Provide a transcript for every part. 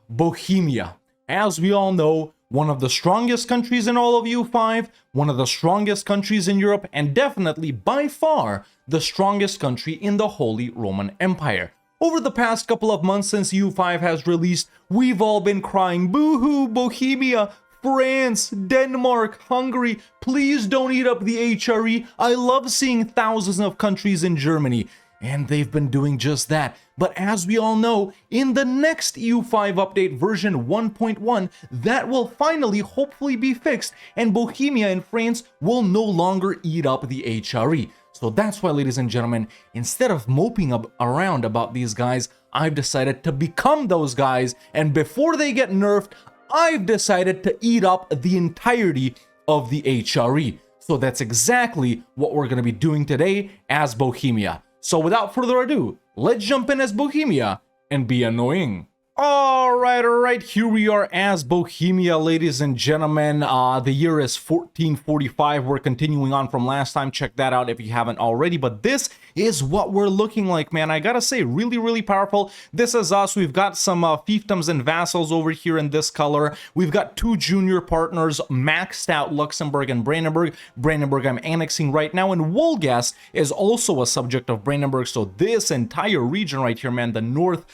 Bohemia. As we all know, one of the strongest countries in all of U5, one of the strongest countries in Europe, and definitely by far the strongest country in the Holy Roman Empire. Over the past couple of months since U5 has released, we've all been crying, boo-hoo, Bohemia, France, Denmark, Hungary, please don't eat up the HRE. I love seeing thousands of countries in Germany. And they've been doing just that. But as we all know, in the next EU5 update version 1.1, that will finally hopefully be fixed, and Bohemia and France will no longer eat up the HRE. So that's why, ladies and gentlemen, instead of moping around about these guys, I've decided to become those guys, and before they get nerfed, I've decided to eat up the entirety of the HRE. So that's exactly what we're going to be doing today as Bohemia. So without further ado, let's jump in as Bohemia and be annoying. Alright, here we are as Bohemia, ladies and gentlemen. The year is 1445. We're continuing on from last time. Check that out if you haven't already. But this is what we're looking like, man. I gotta say, really powerful. This is us. We've got some fiefdoms and vassals over here in this color. We've got two junior partners, maxed out Luxembourg and Brandenburg. Brandenburg I'm annexing right now, and Wolgast is also a subject of Brandenburg. So this entire region right here, man, the north,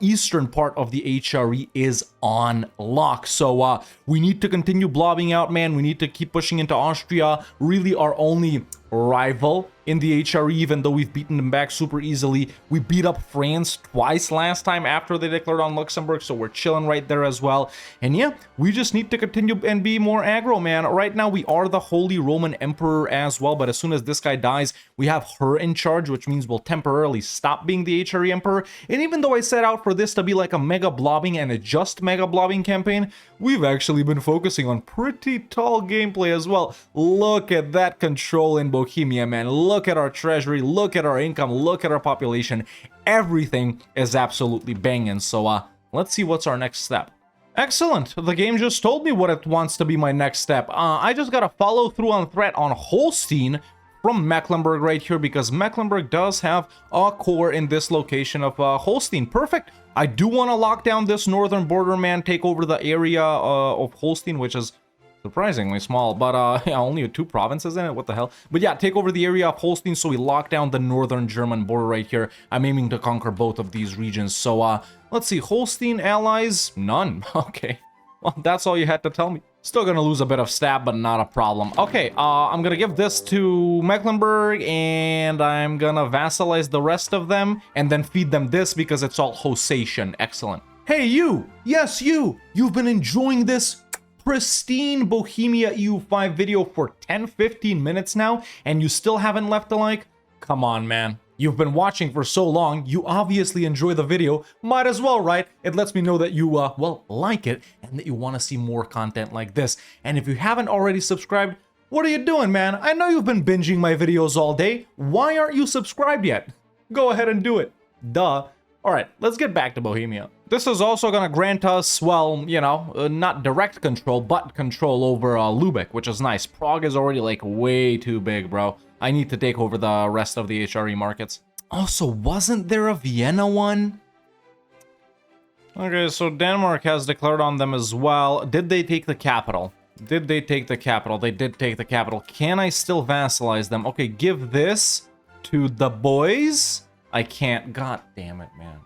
eastern part of the HRE is on lock. So we need to continue blobbing out, man. We need to keep pushing into Austria. Really our only rival in the HRE, even though we've beaten them back super easily. We beat up France twice last time after they declared on Luxembourg, so we're chilling right there as well. And yeah, we just need to continue and be more aggro, man. Right now we are the Holy Roman Emperor as well, but as soon as this guy dies, we have her in charge, which means we'll temporarily stop being the HRE Emperor. And even though I set out for this to be like a mega blobbing and a just mega blobbing campaign, we've actually been focusing on pretty tall gameplay as well. Look at that control in Bohemia, man. Look at our treasury, look at our income, look at our population. Everything is absolutely banging. So let's see what's our next step. Excellent. The game just told me what it wants to be my next step. I just gotta follow through on threat on Holstein from Mecklenburg right here, because Mecklenburg does have a core in this location of Holstein. Perfect. I do want to lock down this northern border, man, take over the area of Holstein, which is surprisingly small, but yeah, only 2 provinces in it, what the hell. But yeah, take over the area of Holstein so we lock down the northern German border right here. I'm aiming to conquer both of these regions. So let's see, Holstein allies, none. Okay, well, that's all you had to tell me. Still gonna lose a bit of stab, but not a problem. Okay, I'm gonna give this to Mecklenburg, and I'm gonna vassalize the rest of them, and then feed them this because it's all Hosatian. Excellent. Hey, you! Yes, you! You've been enjoying this pristine Bohemia EU5 video for 10-15 minutes now, and you still haven't left a like? Come on, man. You've been watching for so long, you obviously enjoy the video. Might as well, right? It lets me know that you, well, like it, and that you want to see more content like this. And if you haven't already subscribed, what are you doing, man? I know you've been binging my videos all day. Why aren't you subscribed yet? Go ahead and do it. Duh. Alright, let's get back to Bohemia. This is also gonna grant us, well, not direct control, but control over Lubeck, which is nice. Prague is already, like, way too big, bro. I need to take over the rest of the HRE markets. Also, wasn't there a Vienna one? Okay, so Denmark has declared on them as well. Did they take the capital? Did they take the capital? They did take the capital. Can I still vassalize them? Okay, give this to the boys. I can't. God damn it, man.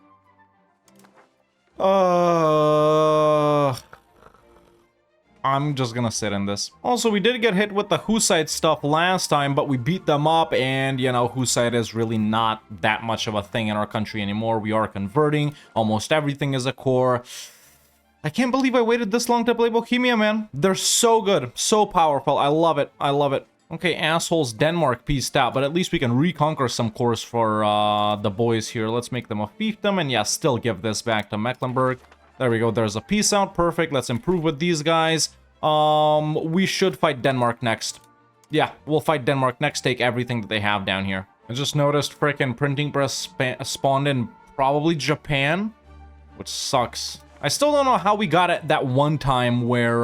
I'm just gonna sit in this. Also, we did get hit with the Hussite stuff last time, but we beat them up, and, Hussite is really not that much of a thing in our country anymore. We are converting. Almost everything is a core. I can't believe I waited this long to play Bohemia, man. They're so good. So powerful. I love it. I love it. Okay, assholes, Denmark pieced out, but at least we can reconquer some cores for the boys here. Let's make them a fiefdom, and yeah, still give this back to Mecklenburg. There we go, there's a peace out, perfect. Let's improve with these guys. We should fight Denmark next. Yeah, we'll fight Denmark next, take everything that they have down here. I just noticed frickin' printing press spawned in probably Japan, which sucks. I still don't know how we got it that one time where,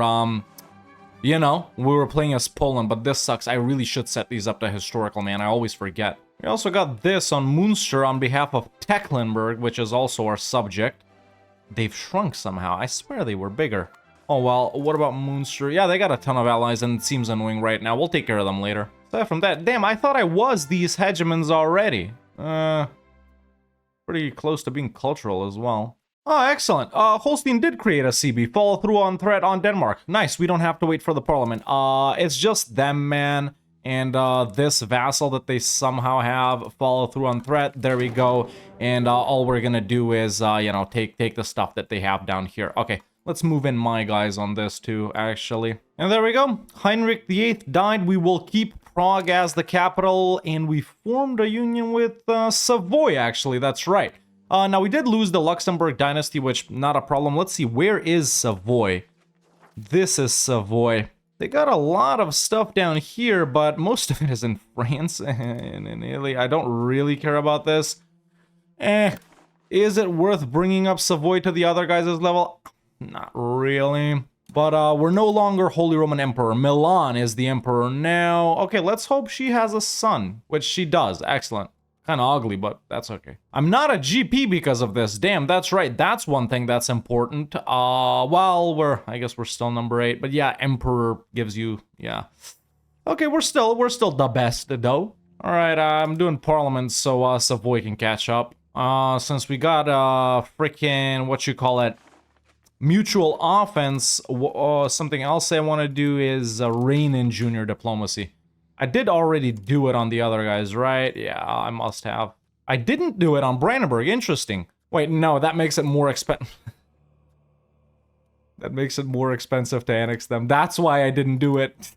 we were playing as Poland, but this sucks. I really should set these up to historical, man. I always forget. We also got this on Munster on behalf of Tecklenburg, which is also our subject. They've shrunk somehow. I swear they were bigger. Oh, well, what about Munster? Yeah, they got a ton of allies, and it seems annoying right now. We'll take care of them later. Aside from that, damn, I thought I was these hegemons already. Pretty close to being cultural as well. Oh, excellent. Holstein did create a CB. Follow through on threat on Denmark. Nice, we don't have to wait for the parliament. It's just them, man. And this vassal that they somehow have, follow through on threat. There we go. And all we're gonna do is, you know, take the stuff that they have down here. Okay, let's move in my guys on this too, actually. And there we go. Heinrich VIII died. We will keep Prague as the capital, and we formed a union with Savoy, actually. That's right. Now, we did lose the Luxembourg dynasty, which, not a problem. Let's see, where is Savoy? This is Savoy. They got a lot of stuff down here, but most of it is in France and in Italy. I don't really care about this. Is it worth bringing up Savoy to the other guys' level? Not really. But we're no longer Holy Roman Emperor. Milan is the emperor now. Okay, let's hope she has a son, which she does. Excellent. Kind of ugly, but that's okay. I'm not a GP because of this. Damn, that's right. That's one thing that's important. Well, I guess we're still number 8, but yeah, Emperor gives you, yeah. Okay, we're still the best, though. All right, I'm doing Parliament so Savoy can catch up. Since we got freaking what you call it, mutual offense. Something else I want to do is reign in junior diplomacy. I did already do it on the other guys, right? Yeah, I must have. I didn't do it on Brandenburg. Interesting. Wait, no, that makes it more expensive. That makes it more expensive to annex them. That's why I didn't do it.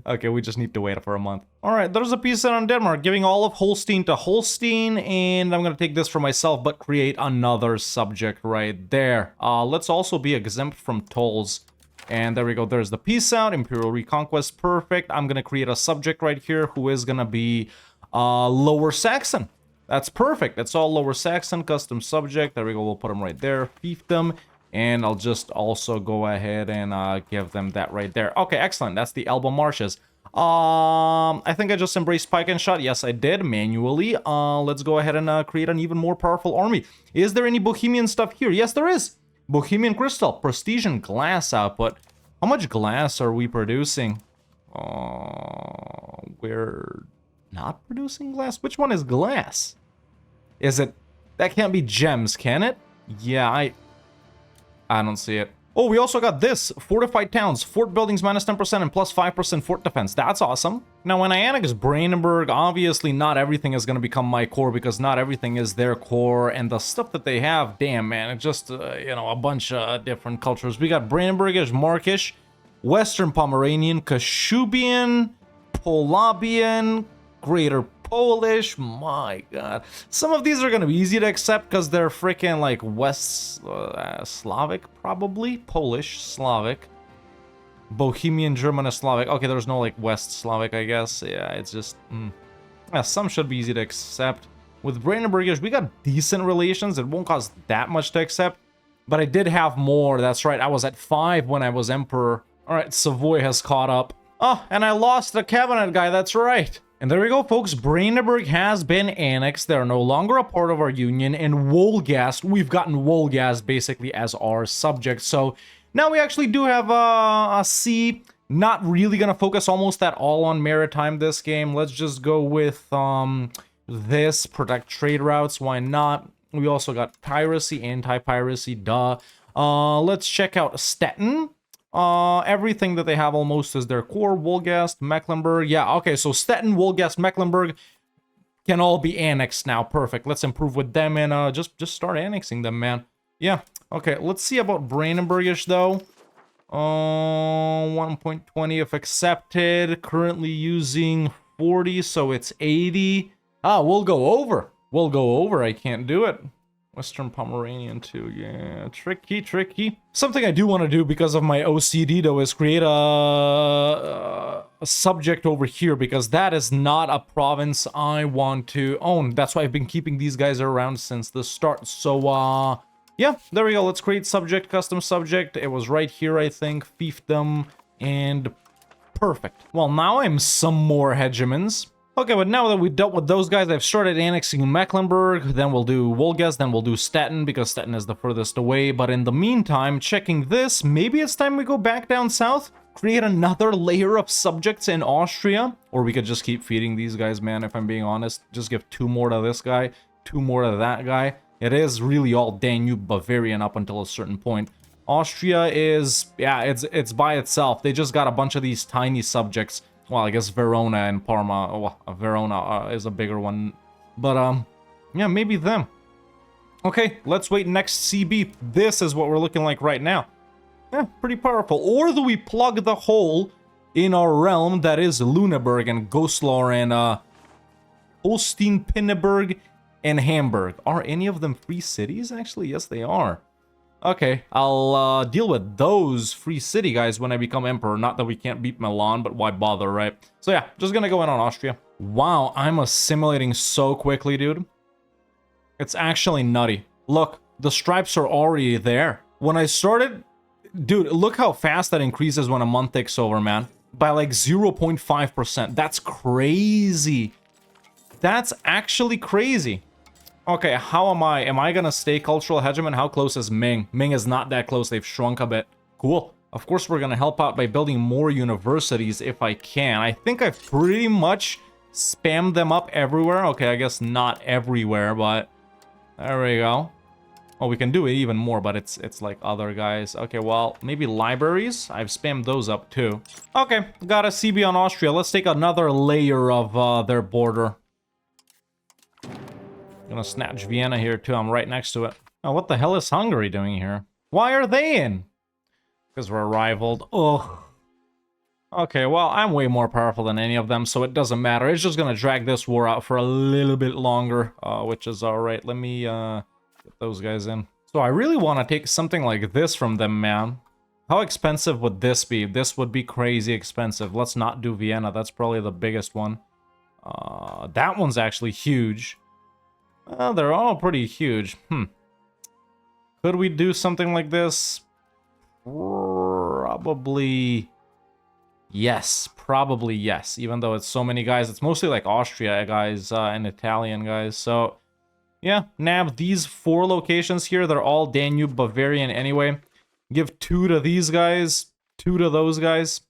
Okay, we just need to wait for a month. All right, there's a piece on Denmark, giving all of Holstein to Holstein, and I'm gonna take this for myself, but create another subject right there. Let's also be exempt from tolls. And there we go, there's the peace out, Imperial Reconquest, perfect. I'm gonna create a subject right here who is gonna be Lower Saxon. That's perfect, that's all Lower Saxon, custom subject. There we go, we'll put them right there, fiefdom. And I'll just also go ahead and give them that right there. Okay, excellent, that's the Elba Marshes. I think I just embraced Pike and Shot. Yes, I did, manually. Let's go ahead and create an even more powerful army. Is there any Bohemian stuff here? Yes, there is. Bohemian Crystal, Prestige and Glass output. How much glass are we producing? We're not producing glass? Which one is glass? Is it... That can't be gems, can it? Yeah, I don't see it. Oh, we also got this. Fortified towns. Fort buildings minus 10% and plus 5% fort defense. That's awesome. Now, when I annex Brandenburg, obviously not everything is going to become my core because not everything is their core. And the stuff that they have, damn, man, it's just, you know, a bunch of different cultures. We got Brandenburgish, Markish, Western Pomeranian, Kashubian, Polabian, Greater Polish, my god. Some of these are gonna be easy to accept because they're freaking like West Slavic, probably. Polish, Slavic. Bohemian, German, and Slavic. Okay, there's no like West Slavic, I guess. Yeah, it's just... Yeah, some should be easy to accept. With Brandenburgish, we got decent relations. It won't cost that much to accept. But I did have more, that's right. I was at 5 when I was Emperor. Alright, Savoy has caught up. Oh, and I lost the cabinet guy, that's right. And there we go, folks. Brandenburg has been annexed. They're no longer a part of our union. And Wolgast, we've gotten Wolgast basically as our subject. So now we actually do have a C. Not really going to focus almost at all on maritime this game. Let's just go with this. Protect trade routes. Why not? We also got piracy, anti-piracy, duh. Let's check out Stettin. Everything that they have almost is their core. Wolgast, Mecklenburg. Yeah, okay, so Stettin, Wolgast, Mecklenburg can all be annexed now. Perfect. Let's improve with them and just start annexing them, man. Yeah, okay, let's see about Brandenburgish, though. 1.20 if accepted. Currently using 40, so it's 80. Ah, we'll go over. We'll go over. I can't do it. Western Pomeranian too, yeah, tricky. Something I do want to do because of my OCD though is create a subject over here because that is not a province I want to own. That's why I've been keeping these guys around since the start. So, yeah, there we go. Let's create subject, custom subject. It was right here, I think, fiefdom, and perfect. Well, now I'm some more hegemons. Okay, but now that we dealt with those guys, I've started annexing Mecklenburg, then we'll do Wolgast, then we'll do Stettin, because Stettin is the furthest away. But in the meantime, checking this, maybe it's time we go back down south? Create another layer of subjects in Austria? Or we could just keep feeding these guys, man, if I'm being honest. Just give 2 more to this guy, 2 more to that guy. It is really all Danube Bavarian up until a certain point. Austria is, yeah, it's by itself. They just got a bunch of these tiny subjects. Well, I guess Verona and Parma. Oh, Verona is a bigger one. But, yeah, maybe them. Okay, let's wait next CB. This is what we're looking like right now. Yeah, pretty powerful. Or do we plug the hole in our realm that is Lüneburg and Goslar and, Holstein, Pinneberg, and Hamburg? Are any of them free cities? Actually, yes, they are. Okay, I'll deal with those free city guys when I become emperor. Not that we can't beat Milan, but why bother, right? So yeah, just gonna go in on Austria. Wow, I'm assimilating so quickly, dude. It's actually nutty. Look, the stripes are already there. When I started... Dude, look how fast that increases when a month takes over, man. By like 0.5%. That's crazy. That's actually crazy. Okay, how am I? Am I gonna stay cultural hegemon? How close is Ming? Ming is not that close. They've shrunk a bit. Cool. Of course, we're gonna help out by building more universities if I can. I think I've pretty much spammed them up everywhere. Okay, I guess not everywhere, but there we go. Oh, we can do it even more, but it's like other guys. Okay, well, maybe libraries. I've spammed those up too. Okay, got a CB on Austria. Let's take another layer of their border. Gonna snatch Vienna here too. I'm right next to it. Oh, what the hell is Hungary doing here? Why are they in? Because we're rivaled. Ugh. Okay, well, I'm way more powerful than any of them, so it doesn't matter. It's just gonna drag this war out for a little bit longer, which is alright. Let me get those guys in. So I really want to take something like this from them, man. How expensive would this be? This would be crazy expensive. Let's not do Vienna. That's probably the biggest one. That one's actually huge. Well, they're all pretty huge. Could we do something like this? Probably yes. Probably yes. Even though it's so many guys. It's mostly like Austria guys and Italian guys. So, yeah. Nab these 4 locations here. They're all Danube Bavarian anyway. Give 2 to these guys. 2 to those guys.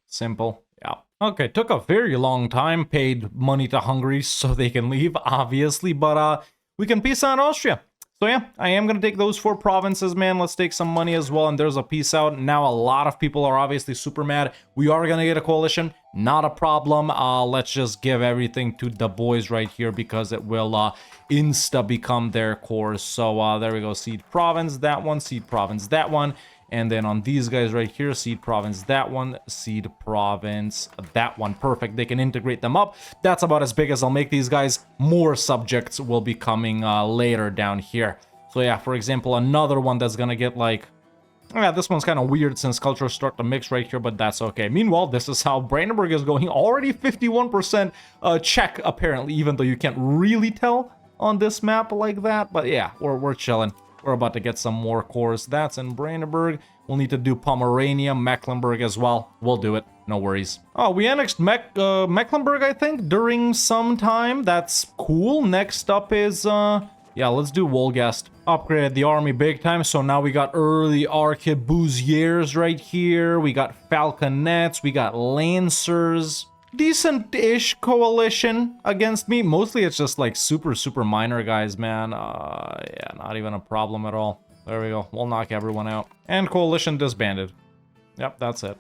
Simple. Yeah. Okay, took a very long time, paid money to Hungary so they can leave, obviously, but we can peace out Austria. So yeah, I am going to take those 4 provinces, man. Let's take some money as well, and there's a peace out. Now a lot of people are obviously super mad. We are going to get a coalition, not a problem. Let's just give everything to the boys right here because it will insta become their cores. So there we go, Seed Province, that one, Seed Province, that one. And then on these guys right here, Seed Province, that one, Seed Province, that one. Perfect. They can integrate them up. That's about as big as I'll make these guys. More subjects will be coming later down here. So yeah, for example, another one that's gonna get like... Yeah, this one's kind of weird since cultures start to mix right here, but that's okay. Meanwhile, this is how Brandenburg is going. Already 51% check, apparently, even though you can't really tell on this map like that. But yeah, we're chilling. We're about to get some more cores. That's in Brandenburg. We'll need to do Pomerania, Mecklenburg as well. We'll do it. No worries. Oh, we annexed Mecklenburg, I think, during some time. That's cool. Next up is, yeah, let's do Wolgast. Upgraded the army big time, so now we got early arquebusiers right here. We got falconets. We got lancers. Decent-ish coalition against me. Mostly it's just like super minor guys, man. Yeah, not even a problem at all. There we go. We'll knock everyone out. And coalition disbanded. Yep, that's it.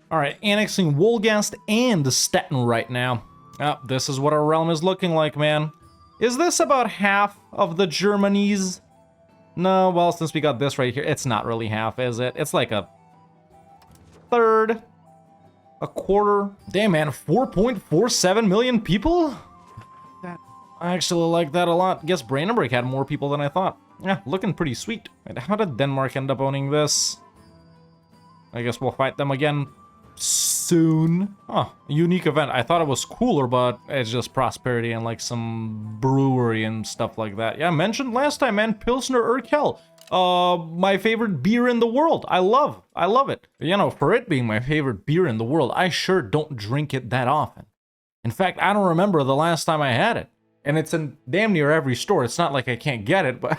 Alright, annexing Wolgast and Stettin right now. Yep, this is what our realm is looking like, man. Is this about half of the Germanies? No, well, since we got this right here, it's not really half, is it? It's like a third. A quarter. Damn, man, 4.47 million people? I actually like that a lot. Guess Brandenburg had more people than I thought. Yeah, looking pretty sweet. And how did Denmark end up owning this? I guess we'll fight them again soon. Oh, a unique event. I thought it was cooler, but it's just prosperity and like some brewery and stuff like that. Yeah, I mentioned last time, man, Pilsner Urquell. My favorite beer in the world. I love it. You know, for it being my favorite beer in the world, I sure don't drink it that often. In fact, I don't remember the last time I had it. And it's in damn near every store. It's not like I can't get it, but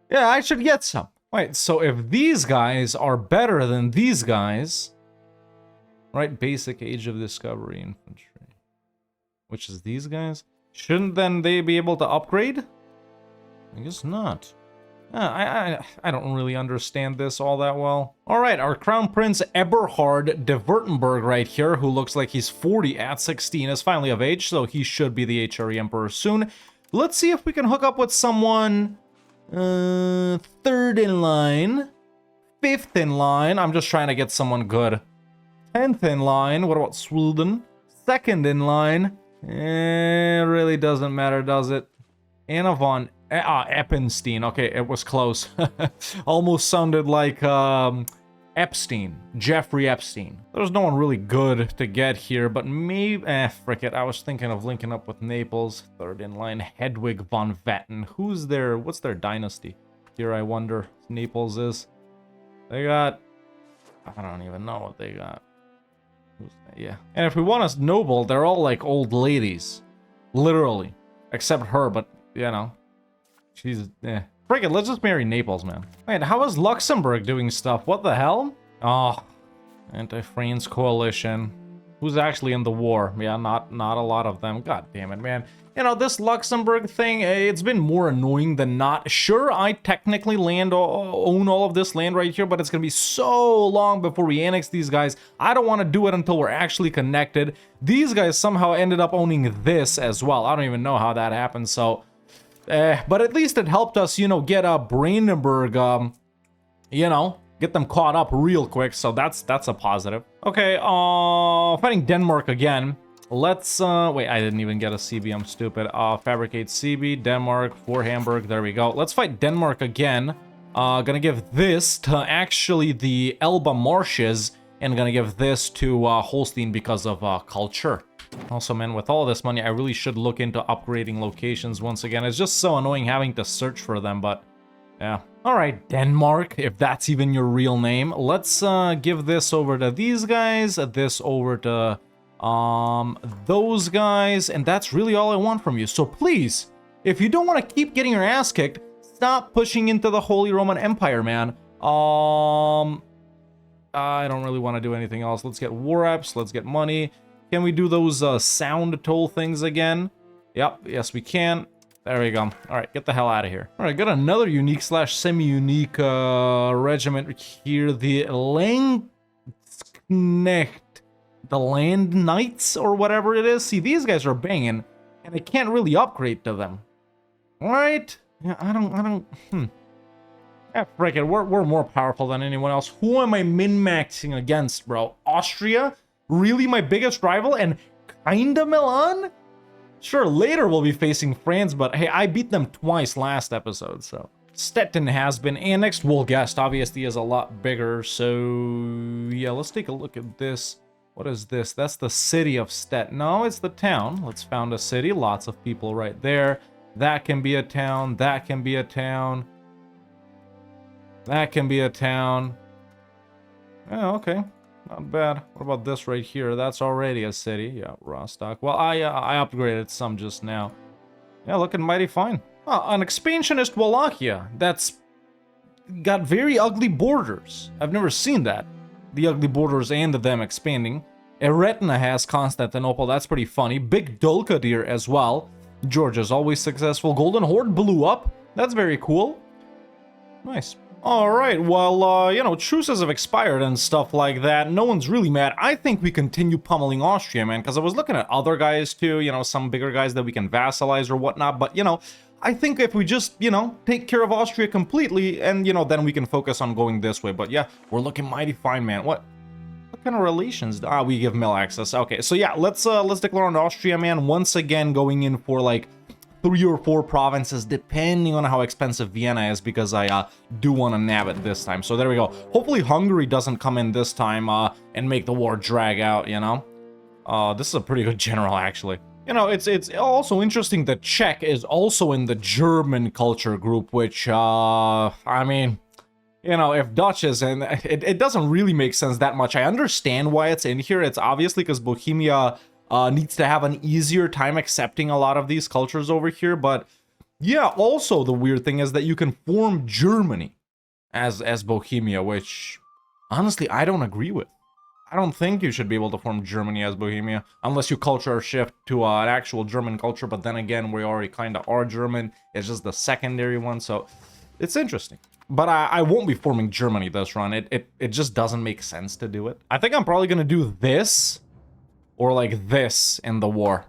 yeah, I should get some. Wait, so if these guys are better than these guys, right? Basic Age of Discovery Infantry, which is these guys, shouldn't then they be able to upgrade? I guess not. I don't really understand this all that well. All right, our Crown Prince Eberhard de Württemberg right here, who looks like he's 40 at 16, is finally of age, so he should be the HRE Emperor soon. Let's see if we can hook up with someone third in line, fifth in line. I'm just trying to get someone good. 10th in line. What about Sweden? Second in line. Really doesn't matter, does it? Anna von Eppenstein. Okay, it was close. Almost sounded like Epstein. Jeffrey Epstein. There's no one really good to get here, but maybe... frick it. I was thinking of linking up with Naples. Third in line, Hedwig von Vetten. Who's their... What's their dynasty? Here, I wonder. Naples is. They got... I don't even know what they got. Yeah. And if we want us noble, they're all like old ladies. Literally. Except her, but, you know. She's, Frick it, let's just marry Naples, man. Wait, how is Luxembourg doing stuff? What the hell? Oh, anti-France coalition. Who's actually in the war? Yeah, not a lot of them. God damn it, man. You know, this Luxembourg thing, it's been more annoying than not. Sure, I technically own all of this land right here, but it's gonna be so long before we annex these guys. I don't want to do it until we're actually connected. These guys somehow ended up owning this as well. I don't even know how that happened, so... but at least it helped us, you know, get Brandenburg, you know, get them caught up real quick, so that's a positive. Okay, fighting Denmark again. Let's, wait, I didn't even get a CB, I'm stupid. Fabricate CB, Denmark, for Hamburg, there we go. Let's fight Denmark again. Gonna give this to actually the Elba Marshes, and gonna give this to Holstein because of culture. Also, man, with all this money, I really should look into upgrading locations once again. It's just so annoying having to search for them, but yeah. All right, Denmark, if that's even your real name. Let's give this over to these guys, this over to those guys, and that's really all I want from you. So please, if you don't want to keep getting your ass kicked, stop pushing into the Holy Roman Empire, man. I don't really want to do anything else. Let's get war reps, let's get money. Can we do those sound toll things again? Yep, yes we can. There we go. All right, get the hell out of here. All right, got another unique slash semi-unique regiment here. The Langknecht. The Land Knights or whatever it is. See, these guys are banging, and I can't really upgrade to them. All right? Yeah, I don't... Yeah, frick it. We're more powerful than anyone else. Who am I min-maxing against, bro? Austria? Really my biggest rival? And kinda Milan? Sure, later we'll be facing France, but hey, I beat them twice last episode, so... Stettin has been annexed. Wolgast obviously is a lot bigger, so... Yeah, let's take a look at this. What is this? That's the city of Stettin. No, it's the town. Let's found a city. Lots of people right there. That can be a town. That can be a town. That can be a town. Oh, okay. Not bad. What about this right here? That's already a city. Yeah, Rostock. Well, I upgraded some just now. Yeah, looking mighty fine. Oh, an expansionist Wallachia. That's got very ugly borders. I've never seen that. The ugly borders and them expanding. Eretna has Constantinople. That's pretty funny. Big Dulkadir as well. Georgia's always successful. Golden Horde blew up. That's very cool. Nice. Alright, well, you know, truces have expired and stuff like that. No one's really mad. I think we continue pummeling Austria, man, because I was looking at other guys too, you know, some bigger guys that we can vassalize or whatnot, but, you know, I think if we just, you know, take care of Austria completely, and, you know, then we can focus on going this way. But, yeah, we're looking mighty fine, man. What kind of relations? We give mill access. Okay, so, yeah, let's declare on Austria, man, once again going in for, like, 3 or 4 provinces, depending on how expensive Vienna is, because I do want to nab it this time. So there we go. Hopefully Hungary doesn't come in this time and make the war drag out, you know? This is a pretty good general, actually. You know, it's also interesting that Czech is also in the German culture group, which, I mean, you know, if Dutch is in, it doesn't really make sense that much. I understand why it's in here. It's obviously because Bohemia needs to have an easier time accepting a lot of these cultures over here. But yeah, also the weird thing is that you can form Germany as Bohemia, which honestly I don't agree with. I don't think you should be able to form Germany as Bohemia unless you culture shift to an actual German culture. But then again, we already kind of are German. It's just the secondary one, so it's interesting. But I won't be forming Germany this run. It just doesn't make sense to do it. I think I'm probably gonna do this or like this in the war,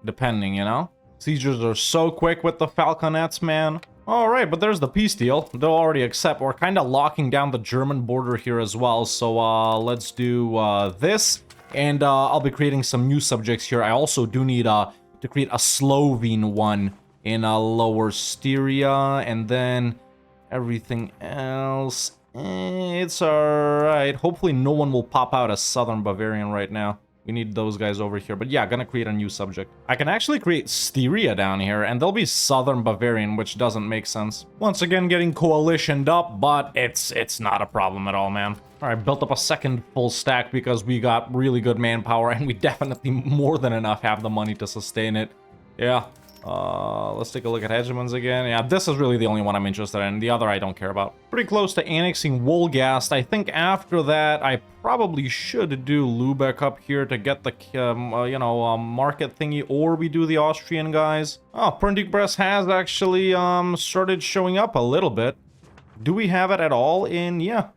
depending, you know. Sieges are so quick with the falconets, man. All right, but there's the peace deal. They'll already accept. We're kind of locking down the German border here as well. So let's do this. And I'll be creating some new subjects here. I also do need to create a Slovene one in Lower Styria. And then everything else, it's all right. Hopefully no one will pop out as Southern Bavarian right now. We need those guys over here. But yeah, gonna create a new subject. I can actually create Styria down here, and they'll be Southern Bavarian, which doesn't make sense. Once again, getting coalitioned up, but it's not a problem at all, man. All right, built up a second full stack because we got really good manpower, and we definitely more than enough have the money to sustain it. Yeah. Let's take a look at hegemons again. Yeah, this is really the only one I'm interested in. The other I don't care about. Pretty close to annexing Wolgast. I think after that, I probably should do Lübeck up here to get the, market thingy, or we do the Austrian guys. Oh, printing press has actually, started showing up a little bit. Do we have it at all in? Yeah,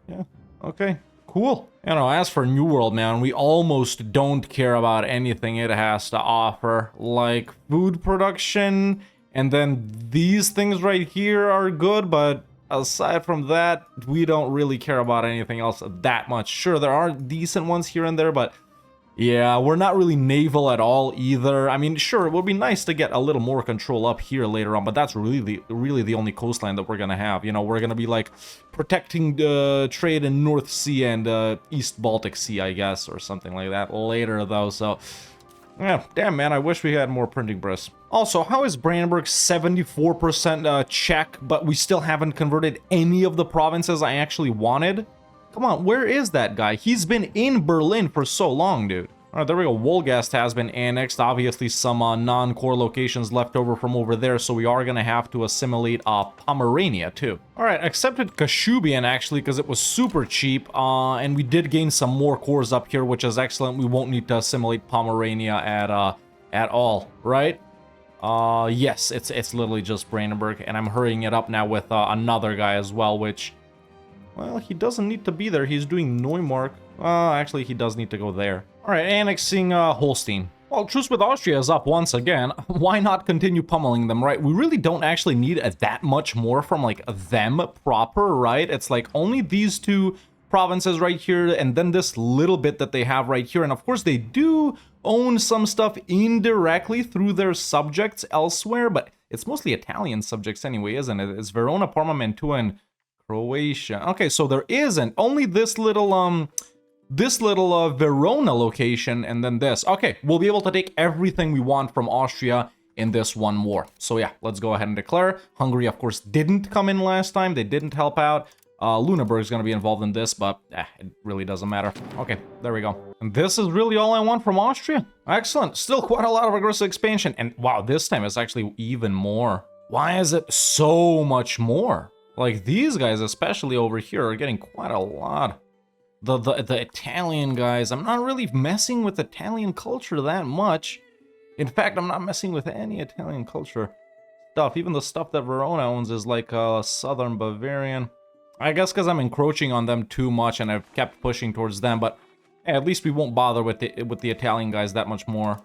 okay. Cool. You know, as for New World, man, we almost don't care about anything it has to offer. Like food production, and then these things right here are good, but aside from that, we don't really care about anything else that much. Sure, there are decent ones here and there, but yeah, we're not really naval at all either. I mean, sure, it would be nice to get a little more control up here later on, but that's really the only coastline that we're gonna have. You know, we're gonna be like protecting the trade in North Sea and East Baltic Sea, I guess, or something like that later though. So yeah, damn man, I wish we had more printing press. Also, how is Brandenburg 74% check, but we still haven't converted any of the provinces I actually wanted? Come on, where is that guy? He's been in Berlin for so long, dude. All right, there we go. Wolgast has been annexed. Obviously, some non-core locations left over from over there, so we are going to have to assimilate Pomerania, too. All right, accepted Kashubian, actually, because it was super cheap, and we did gain some more cores up here, which is excellent. We won't need to assimilate Pomerania at all, right? Yes, it's literally just Brandenburg, and I'm hurrying it up now with another guy as well, which... well, he doesn't need to be there. He's doing Neumark. Actually, he does need to go there. All right, annexing Holstein. Well, truce with Austria is up once again. Why not continue pummeling them, right? We really don't actually need that much more from, like, them proper, right? It's, like, only these two provinces right here, and then this little bit that they have right here. And, of course, they do own some stuff indirectly through their subjects elsewhere, but it's mostly Italian subjects anyway, isn't it? It's Verona, Parma, Mantua, and Croatia. Okay, so there isn't only this little Verona location, and then this. Okay, we'll be able to take everything we want from Austria in this one war. So yeah, let's go ahead and declare. Hungary, of course, didn't come in last time. They didn't help out. Lüneburg is going to be involved in this, but it really doesn't matter. Okay, there we go. And this is really all I want from Austria. Excellent. Still quite a lot of aggressive expansion. And wow, this time it's actually even more. Why is it so much more? Like, these guys, especially over here, are getting quite a lot. The Italian guys, I'm not really messing with Italian culture that much. In fact, I'm not messing with any Italian culture stuff. Even the stuff that Verona owns is like Southern Bavarian. I guess because I'm encroaching on them too much and I've kept pushing towards them, but hey, at least we won't bother with the Italian guys that much more.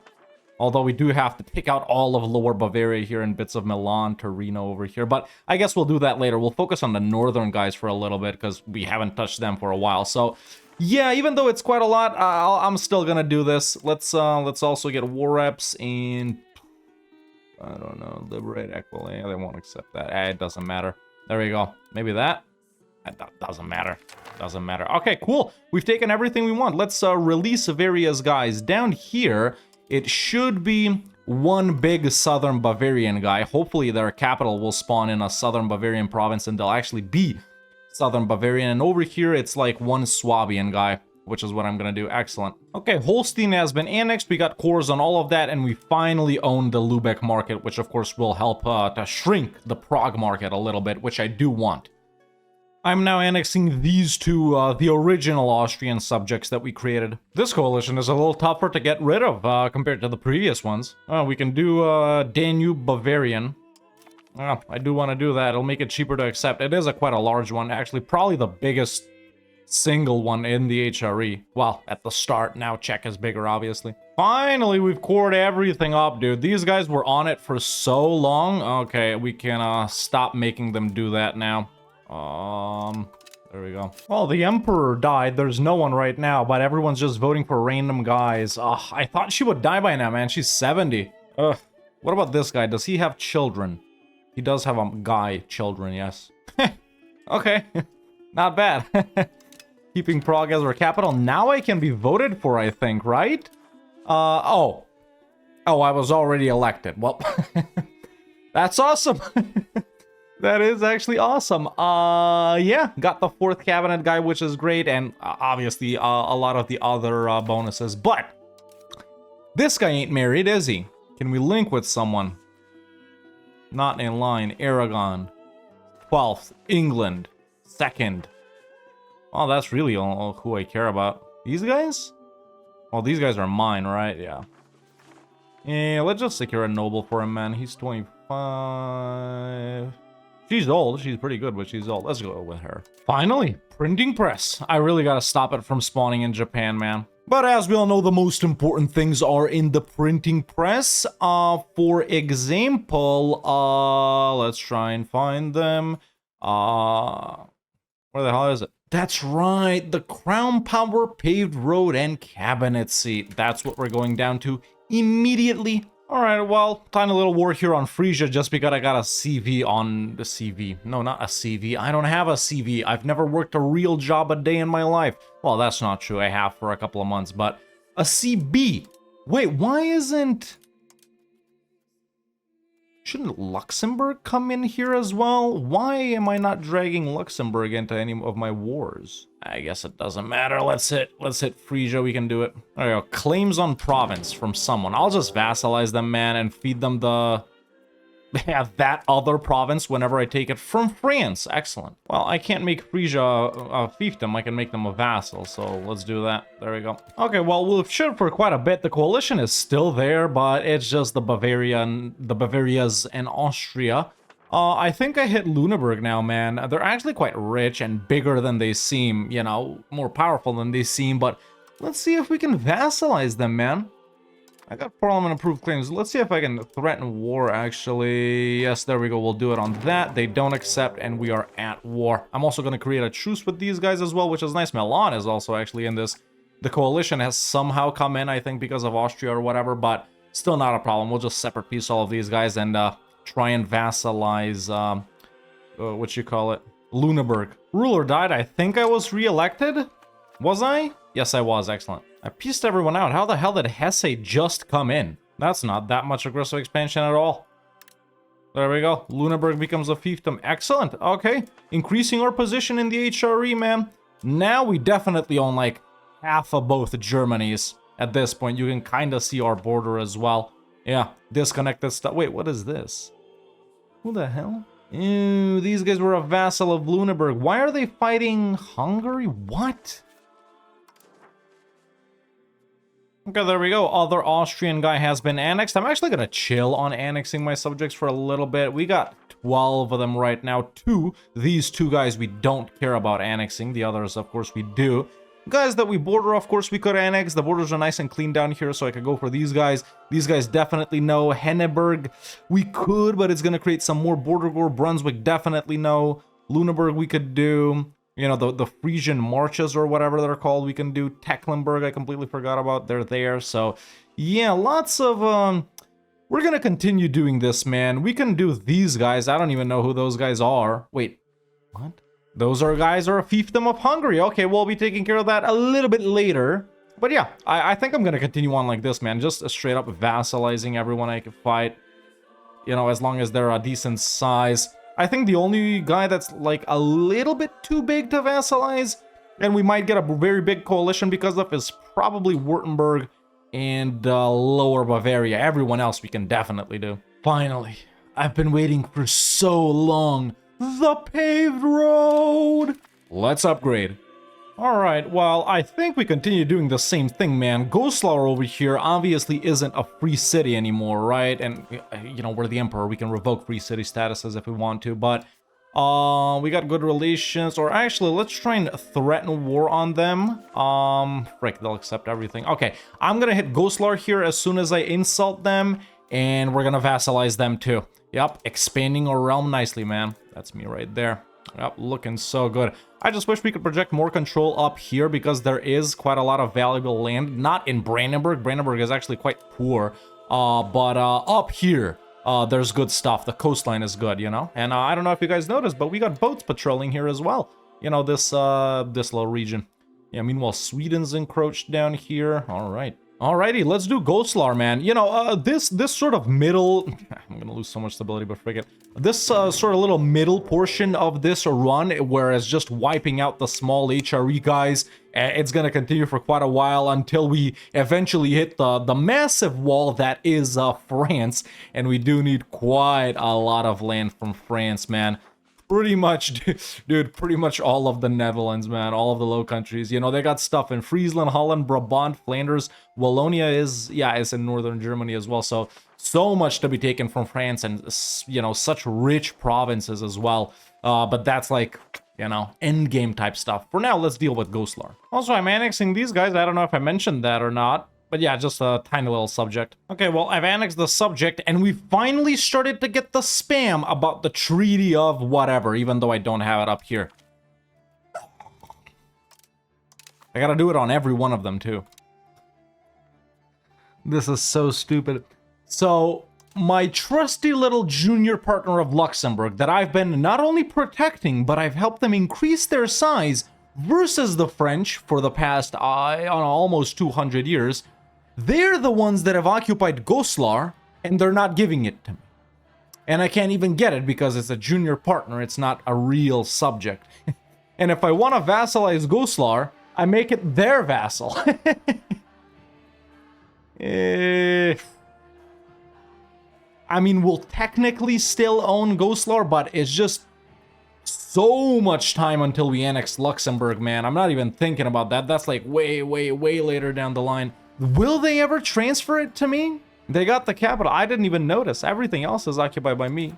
Although we do have to take out all of Lower Bavaria here and bits of Milan, Torino over here. But I guess we'll do that later. We'll focus on the northern guys for a little bit because we haven't touched them for a while. So yeah, even though it's quite a lot, I'm still gonna do this. Let's also get war reps in, I don't know, liberate Equile. They won't accept that. It doesn't matter. There we go. Maybe that. That doesn't matter. Doesn't matter. Okay, cool. We've taken everything we want. Let's release various guys down here. It should be one big Southern Bavarian guy. Hopefully their capital will spawn in a Southern Bavarian province and they'll actually be Southern Bavarian. And over here, it's like one Swabian guy. which is what I'm gonna do. Excellent. Okay, Holstein has been annexed. We got cores on all of that, and we finally own the Lubeck market, which of course will help to shrink the Prague market a little bit, which I do want. I'm now annexing these two, the original Austrian subjects that we created. This coalition is a little tougher to get rid of compared to the previous ones. We can do Danube Bavarian. I do want to do that. It'll make it cheaper to accept. It is quite a large one. Actually, probably the biggest single one in the HRE. Well, at the start. Now Czech is bigger, obviously. Finally, we've cored everything up, dude. These guys were on it for so long. Okay, we can stop making them do that now. There we go. Well, the Emperor died. There's no one right now, but everyone's just voting for random guys. I thought she would die by now, man. She's 70. Ugh. What about this guy? Does he have children? He does have children, yes. Okay. Not bad. Keeping Prague as our capital. Now I can be voted for, I think, right? Oh, I was already elected. Well, that's awesome. That is actually awesome. Yeah, got the 4th cabinet guy, which is great, and obviously a lot of the other bonuses. But this guy ain't married, is he? Can we link with someone? Not in line. Aragon. 12th. England. 2nd. Oh, that's really all who I care about. These guys? Well, these guys are mine, right? Yeah. Yeah, let's just secure a noble for him, man. He's 25... She's old. She's pretty good, but she's old. Let's go with her. Finally, printing press. I really gotta stop it from spawning in Japan, man. But as we all know, the most important things are in the printing press. For example, let's try and find them. Where the hell is it? That's right, the Crown Power Paved Road and Cabinet Seat. That's what we're going down to immediately. Alright, well, tiny little war here on Frisia just because I got a CV on the CV. No, not a CV. I don't have a CV. I've never worked a real job a day in my life. Well, that's not true. I have for a couple of months, but a CB. Wait, why isn't... Shouldn't Luxembourg come in here as well? Why am I not dragging Luxembourg into any of my wars? I guess it doesn't matter. Let's hit Frisia. We can do it. There we go. Claims on province from someone. I'll just vassalize them, man, and feed them the... that other province whenever I take it from France. Excellent. Well, I can't make Frisia a fiefdom. I can make them a vassal, so let's do that. There we go. Okay, well, we've shared for quite a bit. The coalition is still there, but it's just the Bavarias and Austria. I think I hit Lüneburg now, man. They're actually quite rich and bigger than they seem, you know, more powerful than they seem, but let's see if we can vassalize them, man. I got Parliament-approved claims. Let's see if I can threaten war, actually. Yes, there we go. We'll do it on that. They don't accept, and we are at war. I'm also going to create a truce with these guys as well, which is nice. Milan is also actually in this. The coalition has somehow come in, I think, because of Austria or whatever, but still not a problem. We'll just separate piece all of these guys and try and vassalize, what you call it, Lüneburg. Ruler died. I think I was re-elected. Was I? Yes, I was. Excellent. I pieced everyone out. How the hell did Hesse just come in? That's not that much aggressive expansion at all. There we go. Lüneburg becomes a fiefdom. Excellent. Okay. Increasing our position in the HRE, man. Now we definitely own like half of both Germanies. At this point, you can kind of see our border as well. Yeah. Disconnected stuff. Wait, what is this? Who the hell? Ew, these guys were a vassal of Lüneburg. Why are they fighting Hungary? What? Okay, there we go. Other Austrian guy has been annexed. I'm actually gonna chill on annexing my subjects for a little bit. We got 12 of them right now. These two guys we don't care about annexing. The others, of course, we do. Guys that we border, of course, we could annex. The borders are nice and clean down here, so I could go for these guys. These guys definitely no. Henneberg, we could, but it's gonna create some more border war. Brunswick, definitely no. Lüneburg, we could do. You know, the Frisian marches or whatever they're called, we can do. Tecklenburg, I completely forgot about. They're there. So, yeah, lots of, we're gonna continue doing this, man. We can do these guys. I don't even know who those guys are. Wait, what? Those guys are a fiefdom of Hungary. Okay, we'll be taking care of that a little bit later. But yeah, I think I'm gonna continue on like this, man. Just straight up vassalizing everyone I can fight. You know, as long as they're a decent size. I think the only guy that's like a little bit too big to vassalize and we might get a very big coalition because of is probably Württemberg and Lower Bavaria. Everyone else we can definitely do. Finally, I've been waiting for so long. The paved road! Let's upgrade. Alright, well, I think we continue doing the same thing, man. Goslar over here obviously isn't a free city anymore, right? And, you know, we're the emperor. We can revoke free city statuses if we want to, but we got good relations. Or actually, let's try and threaten war on them. Frick, they'll accept everything. Okay, I'm gonna hit Goslar here as soon as I insult them, and we're gonna vassalize them too. Yep, expanding our realm nicely, man. That's me right there. Yep, looking so good. I just wish we could project more control up here because there is quite a lot of valuable land. Not in Brandenburg. Brandenburg is actually quite poor. But up here, there's good stuff. The coastline is good, you know? And I don't know if you guys noticed, but we got boats patrolling here as well. You know, this little region. Yeah, meanwhile, Sweden's encroached down here. All right. Alrighty, let's do Goslar, man. You know, this sort of middle... I'm gonna lose so much stability, but frick it. This sort of little middle portion of this run, whereas just wiping out the small HRE guys, it's gonna continue for quite a while until we eventually hit the massive wall that is France. And we do need quite a lot of land from France, man. Pretty much, dude, pretty much all of the Netherlands, man. All of the Low Countries. You know, they got stuff in Friesland, Holland, Brabant, Flanders. Wallonia is in northern Germany as well. So much to be taken from France and, you know, such rich provinces as well. But that's like, you know, endgame type stuff. For now, let's deal with Goslar. Also, I'm annexing these guys. I don't know if I mentioned that or not. But yeah, just a tiny little subject. Okay, well, I've annexed the subject, and we finally started to get the spam about the Treaty of whatever, even though I don't have it up here. I gotta do it on every one of them, too. This is so stupid. So, my trusty little junior partner of Luxembourg that I've been not only protecting, but I've helped them increase their size versus the French for the past, almost 200 years. They're the ones that have occupied Goslar, and they're not giving it to me. And I can't even get it because it's a junior partner, it's not a real subject. And if I want to vassalize Goslar, I make it their vassal. I mean, we'll technically still own Goslar, but it's just so much time until we annex Luxembourg, man. I'm not even thinking about that. That's like way, way, way later down the line. Will they ever transfer it to me? They got the capital. I didn't even notice. Everything else is occupied by me.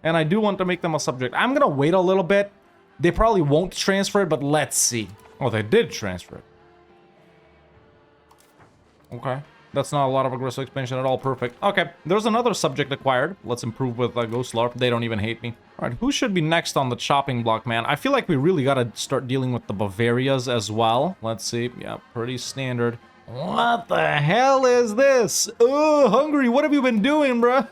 And I do want to make them a subject. I'm going to wait a little bit. They probably won't transfer it, but let's see. Oh, they did transfer it. Okay. That's not a lot of aggressive expansion at all. Perfect. Okay, there's another subject acquired. Let's improve with Goslar. They don't even hate me. All right, who should be next on the chopping block, man? I feel like we really got to start dealing with the Bavarias as well. Let's see. Yeah, pretty standard. What the hell is this? Oh, Hungary, what have you been doing, bro?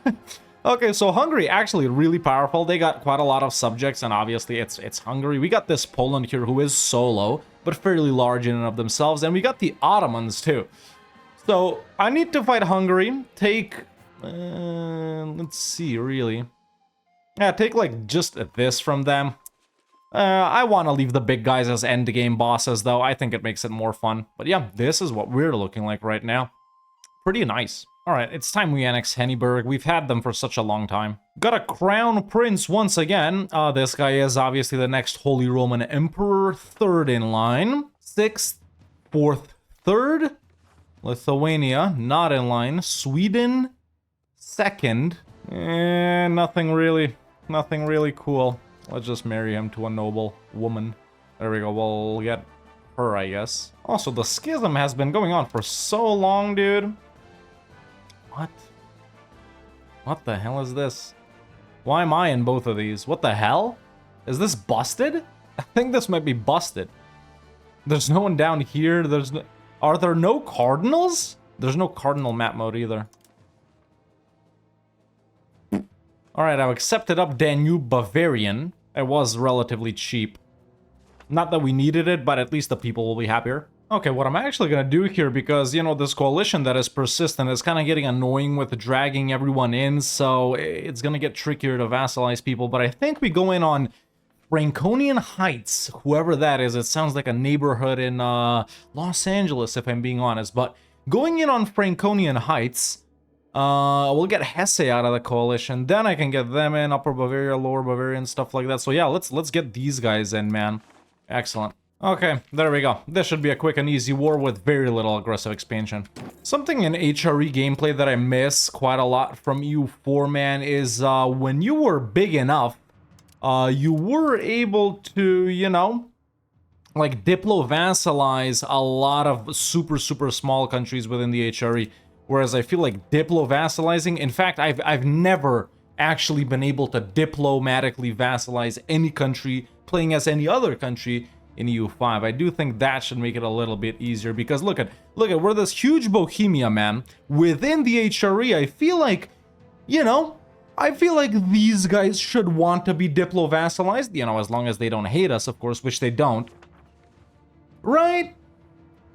Okay, so Hungary actually really powerful. They got quite a lot of subjects, and obviously it's Hungary. We got this Poland here who is solo, but fairly large in and of themselves, and we got the Ottomans too. So I need to fight Hungary. Take, let's see, really. Yeah, take like just this from them. I want to leave the big guys as endgame bosses, though. I think it makes it more fun. But yeah, this is what we're looking like right now. Pretty nice. All right, it's time we annex Henneberg. We've had them for such a long time. Got a crown prince once again. This guy is obviously the next Holy Roman Emperor, third in line. Sixth, fourth, third. Lithuania, not in line. Sweden, second. Nothing really cool. Let's just marry him to a noble woman. There we go, we'll get her, I guess. Also, the schism has been going on for so long, dude. What? What the hell is this? Why am I in both of these? What the hell? Is this busted? I think this might be busted. There's no one down here. There's no... Are there no cardinals? There's no cardinal map mode either. Alright, I've accepted up Danube Bavarian. It was relatively cheap. Not that we needed it, but at least the people will be happier. Okay, what I'm actually gonna do here, because, you know, this coalition that is persistent is kind of getting annoying with dragging everyone in, so it's gonna get trickier to vassalize people, but I think we go in on Franconian Heights, whoever that is, it sounds like a neighborhood in Los Angeles, if I'm being honest. But going in on Franconian Heights, we'll get Hesse out of the coalition. Then I can get them in, Upper Bavaria, Lower Bavaria, and stuff like that. So yeah, let's get these guys in, man. Excellent. Okay, there we go. This should be a quick and easy war with very little aggressive expansion. Something in HRE gameplay that I miss quite a lot from EU4, man, is when you were big enough, you were able to, you know, like diplo-vassalize a lot of super small countries within the HRE. Whereas I feel like diplo-vassalizing, in fact, I've never actually been able to diplomatically vassalize any country playing as any other country in EU5. I do think that should make it a little bit easier because look at we're this huge Bohemia, man. Within the HRE, I feel like, you know, I feel like these guys should want to be diplo-vassalized, you know, as long as they don't hate us, of course, which they don't. Right?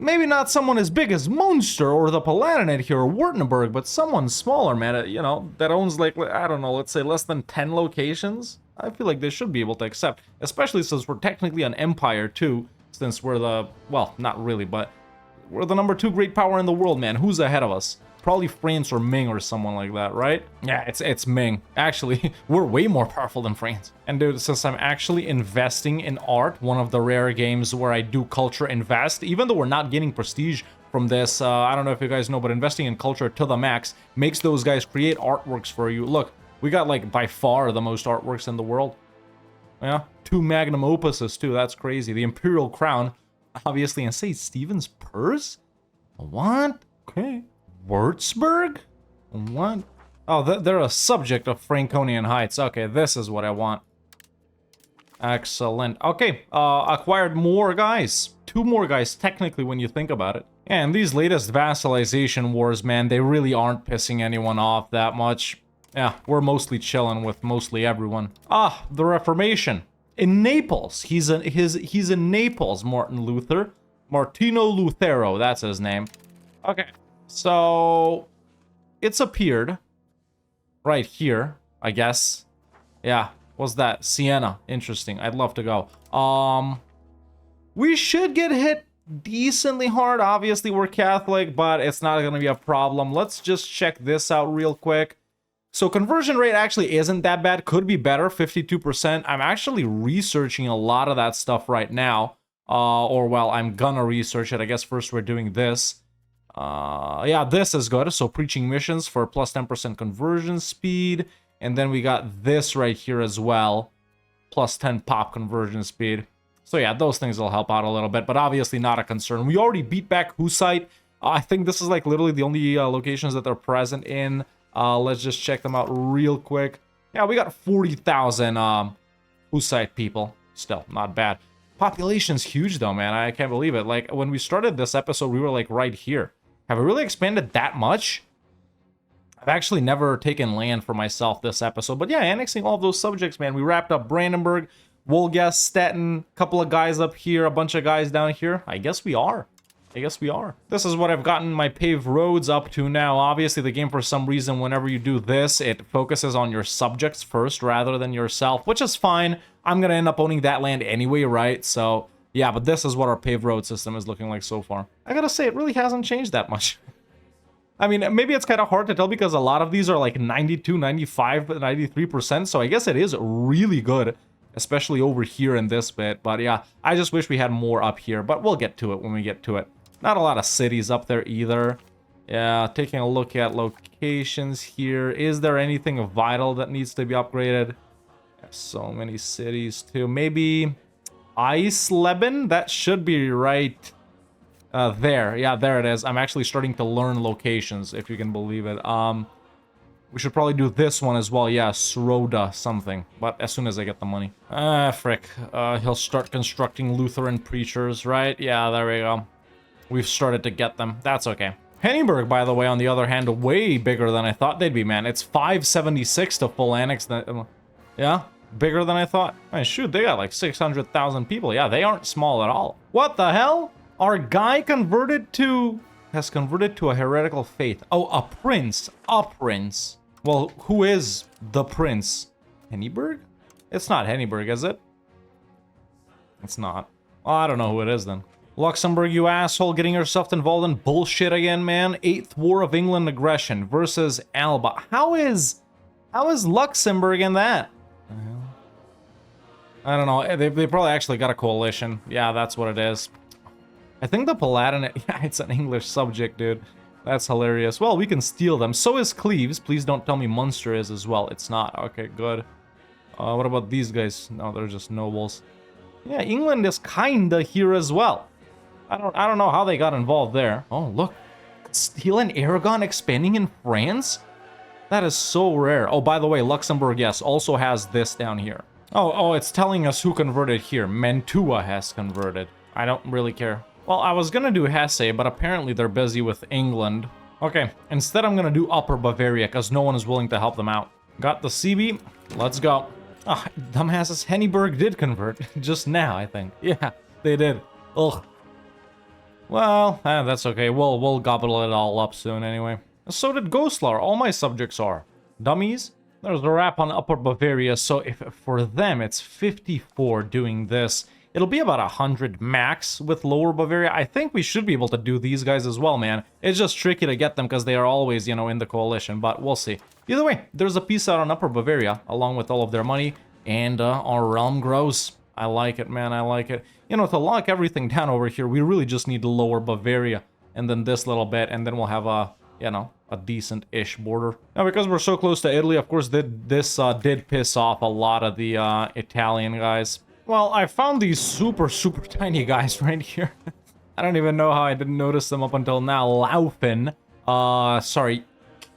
Maybe not someone as big as Munster or the Palatinate here or Württemberg, but someone smaller, man, you know, that owns like, I don't know, let's say less than 10 locations. I feel like they should be able to accept, especially since we're technically an empire too, since we're the, well, not really, but we're the #2 great power in the world, man. Who's ahead of us? Probably France or Ming or someone like that, right? Yeah, it's Ming. Actually, we're way more powerful than France. And dude, since I'm actually investing in art, one of the rare games where I do culture invest, even though we're not getting prestige from this, I don't know if you guys know, but investing in culture to the max makes those guys create artworks for you. Look, we got like by far the most artworks in the world. Yeah, 2 magnum opuses too, that's crazy. The Imperial Crown, obviously, and St. Stephen's Purse? What? Okay. Würzburg? What? Oh, they're a subject of Franconian Heights. Okay, this is what I want. Excellent. Okay, acquired more guys. 2 more guys, technically, when you think about it. And these latest vassalization wars, man, they really aren't pissing anyone off that much. Yeah, we're mostly chilling with mostly everyone. Ah, the Reformation. In Naples. He's in Naples, Martin Luther. Martino Luthero, that's his name. Okay. So, it's appeared right here, I guess. Yeah, what's that? Siena. Interesting. I'd love to go. We should get hit decently hard. Obviously, we're Catholic, but it's not going to be a problem. Let's just check this out real quick. So, conversion rate actually isn't that bad. Could be better, 52%. I'm actually researching a lot of that stuff right now. Or, well, I'm gonna research it. I guess first we're doing this. Yeah, this is good. So preaching missions for plus 10% conversion speed. And then we got this right here as well. Plus 10 pop conversion speed. So yeah, those things will help out a little bit, but obviously not a concern. We already beat back Hussite. I think this is like literally the only locations that they're present in. Let's just check them out real quick. Yeah, we got 40,000 Hussite people. Still, not bad. Population's huge though, man. I can't believe it. Like, when we started this episode, we were like right here. Have I really expanded that much? I've actually never taken land for myself this episode. But yeah, annexing all of those subjects, man. We wrapped up Brandenburg, Wolgast, Stettin, a couple of guys up here, a bunch of guys down here. I guess we are. This is what I've gotten my paved roads up to now. Obviously, the game, for some reason, whenever you do this, it focuses on your subjects first rather than yourself, which is fine. I'm going to end up owning that land anyway, right? So, yeah, but this is what our paved road system is looking like so far. I gotta say, it really hasn't changed that much. I mean, maybe it's kind of hard to tell because a lot of these are like 92, 95, 93%, so I guess it is really good, especially over here in this bit. But yeah, I just wish we had more up here, but we'll get to it when we get to it. Not a lot of cities up there either. Yeah, taking a look at locations here. Is there anything vital that needs to be upgraded? So many cities too. Maybe Eisleben? That should be right there. Yeah, there it is. I'm actually starting to learn locations, if you can believe it. We should probably do this one as well. Yeah, Sroda something. But as soon as I get the money. Frick. He'll start constructing Lutheran preachers, right? Yeah, there we go. We've started to get them. That's okay. Henneberg, by the way, on the other hand, way bigger than I thought they'd be, man. It's 576 to full annex. Yeah, bigger than I thought. Man, shoot, they got like 600,000 people. Yeah, they aren't small at all. What the hell? Our guy has converted to a heretical faith. Oh, a prince. A prince. Well, who is the prince? Henneberg? It's not Henneberg, is it? It's not. Well, I don't know who it is then. Luxembourg, you asshole, getting yourself involved in bullshit again, man. 8th War of England aggression versus Alba. How is Luxembourg in that? I don't know. They probably actually got a coalition. Yeah, that's what it is. I think the Palatinate... Yeah, it's an English subject, dude. That's hilarious. Well, we can steal them. So is Cleves. Please don't tell me Munster is as well. It's not. Okay, good. What about these guys? No, they're just nobles. Yeah, England is kinda here as well. I don't know how they got involved there. Oh, look. Castile and Aragon expanding in France? That is so rare. Oh, by the way, Luxembourg, yes, also has this down here. Oh, it's telling us who converted here. Mantua has converted. I don't really care. Well, I was gonna do Hesse, but apparently they're busy with England. Okay, instead I'm gonna do Upper Bavaria, because no one is willing to help them out. Got the CB. Let's go. Ah, dumbasses, Henneberg did convert. Just now, I think. Yeah, they did. Ugh. Well, that's okay. We'll gobble it all up soon anyway. So did Goslar. All my subjects are. Dummies. There's a wrap on Upper Bavaria, so if for them it's 54 doing this, it'll be about 100 max with Lower Bavaria. I think we should be able to do these guys as well, man. It's just tricky to get them because they are always, you know, in the coalition, but we'll see. Either way, there's a piece out on Upper Bavaria, along with all of their money, and our realm grows. I like it, man, I like it. You know, to lock everything down over here, we really just need to Lower Bavaria, and then this little bit, and then we'll have a, you know, a decent-ish border. Now, because we're so close to Italy, of course, this did piss off a lot of the Italian guys. Well, I found these super tiny guys right here. I don't even know how I didn't notice them up until now. Laufen. Sorry.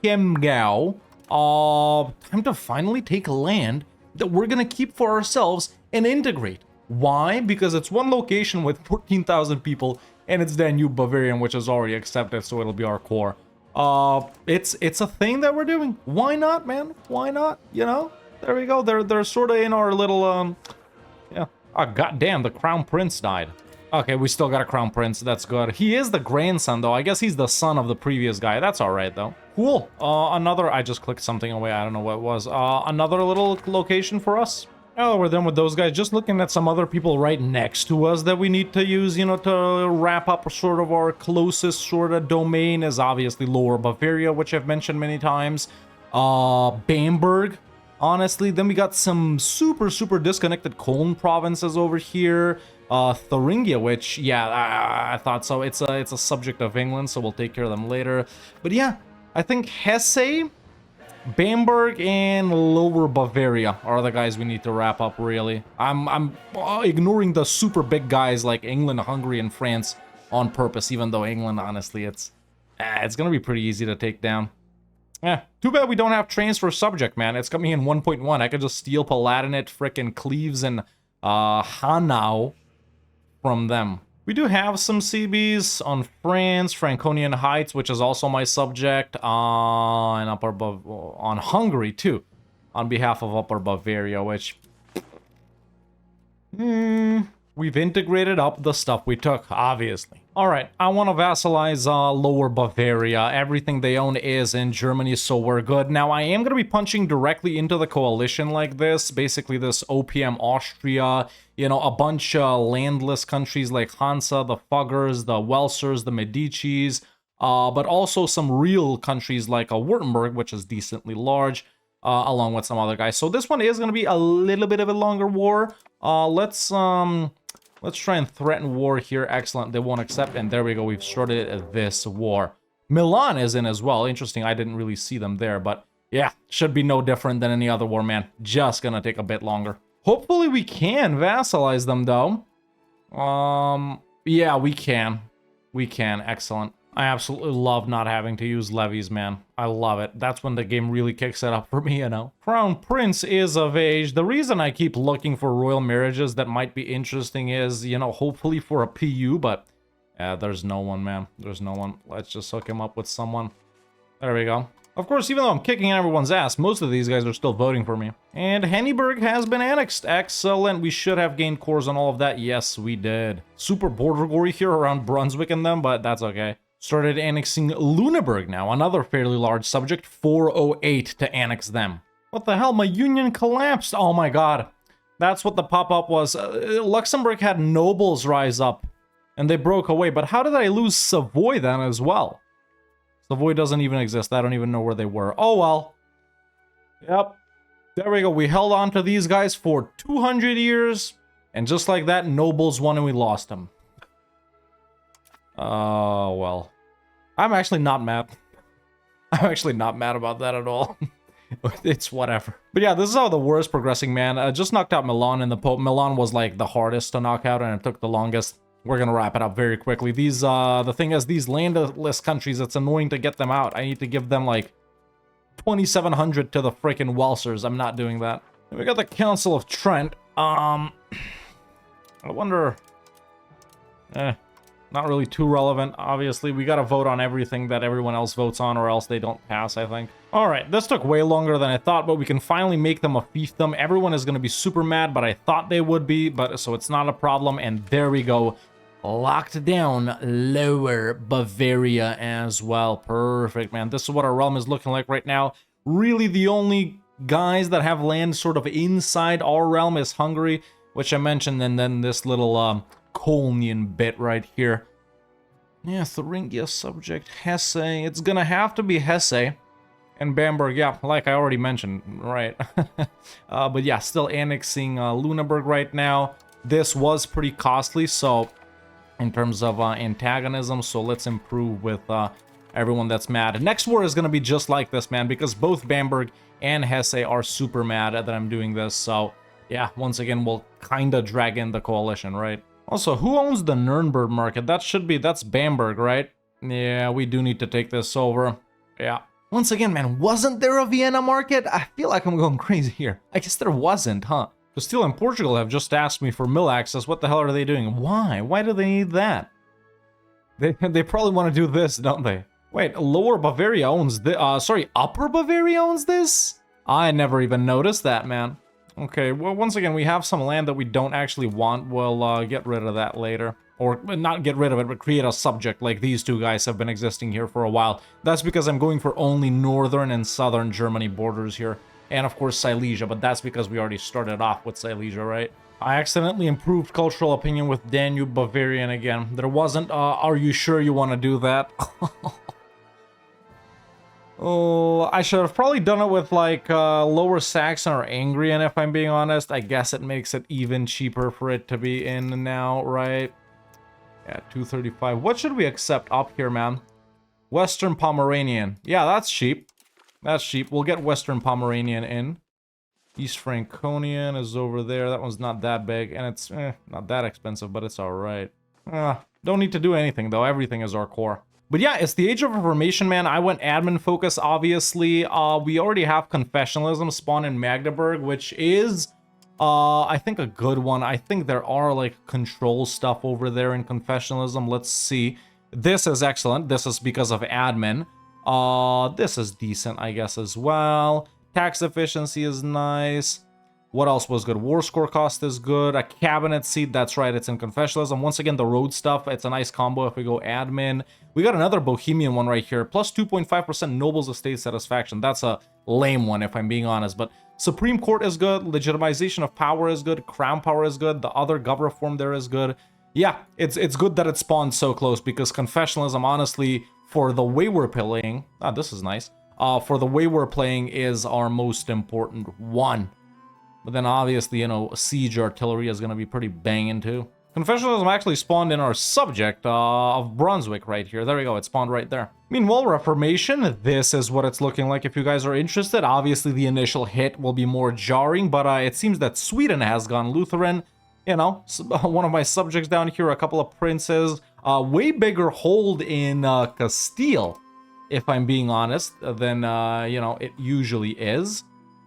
Chiemgau. Time to finally take land that we're gonna keep for ourselves and integrate. Why? Because it's one location with 14,000 people, and it's Danube Bavarian, which is already accepted, so it'll be our core. It's a thing that we're doing. Why not, man? Why not? You know? There we go. They're sort of in our little, yeah. Oh, goddamn, the Crown Prince died. Okay, we still got a Crown Prince. That's good. He is the grandson, though. I guess he's the son of the previous guy. That's all right, though. Cool. Another... I just clicked something away. I don't know what it was. Another little location for us. Oh, we're done with those guys. Just looking at some other people right next to us that we need to use, you know, to wrap up sort of our closest sort of domain is obviously Lower Bavaria, which I've mentioned many times. Bamberg. Honestly, then we got some super disconnected Cologne provinces over here. Thuringia, which, yeah, I thought so. It's a subject of England, so we'll take care of them later. But yeah, I think Hesse, Bamberg, and Lower Bavaria are the guys we need to wrap up, really. I'm ignoring the super big guys like England, Hungary, and France on purpose, even though England, honestly, it's gonna be pretty easy to take down. Yeah, too bad we don't have transfer subject, man. It's coming in 1.1. I could just steal Palatinate, frickin' Cleves, and Hanau from them. We do have some CBs on France, Franconian Heights, which is also my subject, and on Hungary, too, on behalf of Upper Bavaria, which... we've integrated up the stuff we took, obviously. Alright, I want to vassalize Lower Bavaria. Everything they own is in Germany, so we're good. Now, I am going to be punching directly into the coalition like this. Basically, this OPM Austria, you know, a bunch of landless countries like Hansa, the Fuggers, the Welsers, the Medicis, but also some real countries like Württemberg, which is decently large, along with some other guys. So this one is going to be a little bit of a longer war. Let's try and threaten war here. Excellent. They won't accept. And there we go. We've started this war. Milan is in as well. Interesting. I didn't really see them there. But yeah, should be no different than any other war, man. Just gonna take a bit longer. Hopefully we can vassalize them, though. Yeah, we can. We can. Excellent. I absolutely love not having to use levies, man. I love it. That's when the game really kicks it up for me, you know. Crown Prince is of age. The reason I keep looking for royal marriages that might be interesting is, you know, hopefully for a PU, but there's no one, man. There's no one. Let's just hook him up with someone. There we go. Of course, even though I'm kicking everyone's ass, most of these guys are still voting for me. And Henneberg has been annexed. Excellent. We should have gained cores on all of that. Yes, we did. Super border gory here around Brunswick and them, but that's okay. Started annexing Lüneburg now, another fairly large subject, 408 to annex them. What the hell, my union collapsed, oh my god. That's what the pop-up was. Luxembourg had nobles rise up, and they broke away. But how did I lose Savoy then as well? Savoy doesn't even exist. I don't even know where they were. Oh, well. Yep. There we go. We held on to these guys for 200 years. And just like that, nobles won and we lost them. Oh, well. I'm actually not mad. I'm actually not mad about that at all. It's whatever. But yeah, this is how the war is progressing, man. Just knocked out Milan and the Pope. Milan was like the hardest to knock out and it took the longest. We're gonna wrap it up very quickly. These, the thing is, these landless countries, it's annoying to get them out. I need to give them like 2,700 to the freaking Welsers. I'm not doing that. We got the Council of Trent. I wonder... not really too relevant, obviously. We gotta vote on everything that everyone else votes on or else they don't pass, I think. Alright, this took way longer than I thought, but we can finally make them a fiefdom. Everyone is gonna be super mad, but I thought they would be, but so it's not a problem, and there we go. Locked down Lower Bavaria as well. Perfect, man. This is what our realm is looking like right now. Really, the only guys that have land sort of inside our realm is Hungary, which I mentioned, and then this little Kolnian bit right here. Yeah, Thuringia subject, Hesse. It's gonna have to be Hesse. And Bamberg, yeah, like I already mentioned, right. But yeah, still annexing Lüneburg right now. This was pretty costly, so in terms of antagonism, so let's improve with everyone that's mad. Next war is gonna be just like this, man, because both Bamberg and Hesse are super mad that I'm doing this, so yeah, once again, we'll kinda drag in the coalition, right? Also, who owns the Nuremberg market? That's Bamberg, right? Yeah, we do need to take this over. Yeah. Once again, man, wasn't there a Vienna market? I feel like I'm going crazy here. I guess there wasn't, huh? The Steel in Portugal have just asked me for mill access. What the hell are they doing? Why? Why do they need that? They probably want to do this, don't they? Wait, Lower Bavaria owns this? Sorry, Upper Bavaria owns this? I never even noticed that, man. Okay, well, once again, we have some land that we don't actually want. We'll get rid of that later. Or not get rid of it, but create a subject like these two guys have been existing here for a while. That's because I'm going for only northern and southern Germany borders here. And of course Silesia, but that's because we already started off with Silesia, right? I accidentally improved cultural opinion with Danube Bavarian again. There wasn't, are you sure you want to do that? Oh, I should have probably done it with, like, Lower Saxon or Angrian, if I'm being honest. I guess it makes it even cheaper for it to be in now, right? Yeah, 235. What should we accept up here, man? Western Pomeranian. Yeah, that's cheap. That's cheap. We'll get Western Pomeranian in. East Franconian is over there. That one's not that big, and it's, not that expensive, but it's alright. Don't need to do anything, though. Everything is our core. But yeah, it's the Age of Reformation, man. I went admin focus, obviously. We already have confessionalism spawned in Magdeburg, which is, I think, a good one. I think there are, like, control stuff over there in confessionalism. Let's see. This is excellent. This is because of admin. This is decent, I guess, as well. Tax efficiency is nice. What else was good? War score cost is good. A cabinet seat, that's right, it's in confessionalism. Once again, the road stuff, it's a nice combo if we go admin. We got another Bohemian one right here. Plus 2.5% nobles estate satisfaction. That's a lame one, if I'm being honest. But Supreme Court is good. Legitimization of power is good. Crown power is good. The other gov reform there is good. Yeah, it's good that it spawned so close, because confessionalism, honestly, for the way we're playing... Ah, this is nice. For the way we're playing is our most important one. But then obviously, you know, siege artillery is going to be pretty banging too. Confessionalism actually spawned in our subject of Brunswick right here. There we go, it spawned right there. Meanwhile, Reformation, this is what it's looking like if you guys are interested. Obviously, the initial hit will be more jarring, but it seems that Sweden has gone Lutheran. You know, one of my subjects down here, a couple of princes. Way bigger hold in Castile, if I'm being honest, than, you know, it usually is.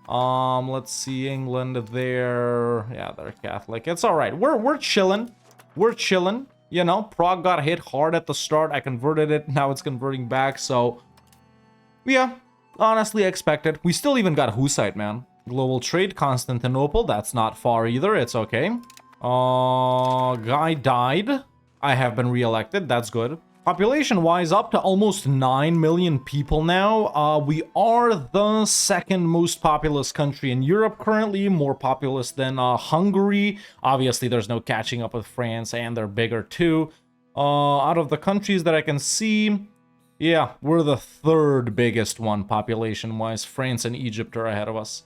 Let's see, England there. Yeah, they're Catholic. It's all right. We're chilling. We're chilling. You know, Prague got hit hard at the start. I converted it. Now it's converting back. So, yeah, honestly expected. We still even got Hussite, man. Global trade, Constantinople. That's not far either. It's okay. Guy died. I have been reelected. That's good. Population-wise, up to almost 9 million people now. We are the second most populous country in Europe currently, more populous than Hungary. Obviously, there's no catching up with France, and they're bigger too. Out of the countries that I can see, yeah, we're the third biggest one population-wise. France and Egypt are ahead of us.